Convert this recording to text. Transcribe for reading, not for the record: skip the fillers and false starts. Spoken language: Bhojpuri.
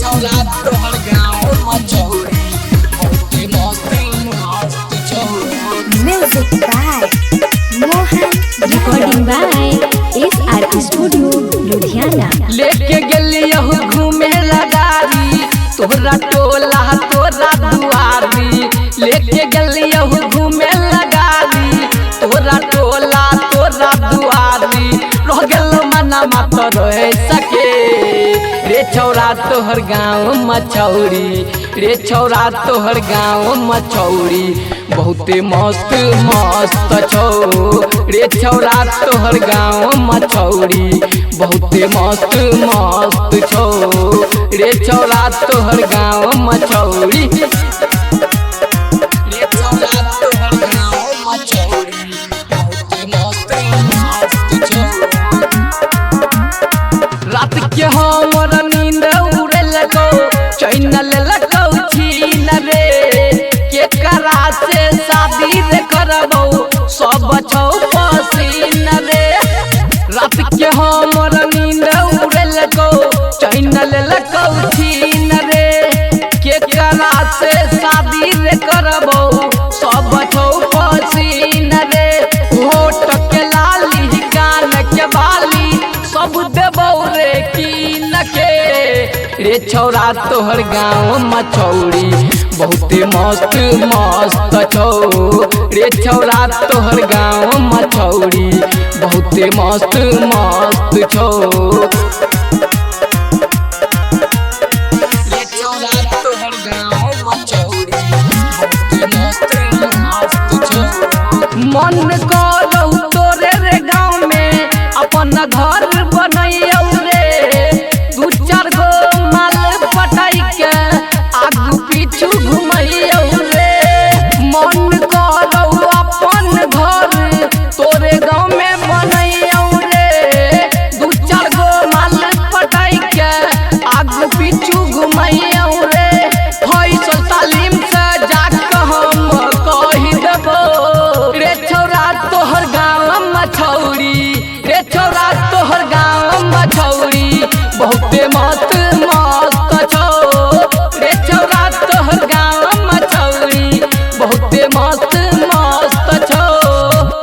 छौरा तोहर गाँव मचौरी बहुते मस्त मस्त छौरा। Music by Mohan Recording by SR Studio Ludhiana। लेके गेलियो घूमे लगारी तोरा टोला तोरा दुआरी, लेके गेलियो घूमे लगारी तोरा टोला तोरा दुआरी। रह गेल मना मत रह सके रे छौरा तोहर गाँव मचौरी, रे छौरा तोहर गाँव मचौरी बहुते मस्त मस्त छौ। रे छौरा तोहर गाँव मचौरी बहुते मस्त मस्त छौ। रे छौरा तोहर गाँव मचौरी, रे छौरा तोहर गाँव मचौरी बहुते मस्त मस्त छौरा। रात के हमर नींद उड़े लगो चैन लगो छीन रे। के करा से शादी रे करबो सब छौ पसीन रे। रात के हमर नींद उड़े लगो चैन लगो छीन रे। के करा से शादी रे करबो सब छौ पसीन रे। होठ के लाली कान के बाली सब देबो रे कीन के रे छौरा तोहर गाँव मचौरी बहुते मस्त मस्त छौ। रे छौरा तोहर गाँव मचौरी बहुते मस्त मस्त छौ। रे छौरा तोहर गाँव मचौरी बहुते मस्त मस्त छौरा। मन करौ तोरे रे गाँव में अपन घर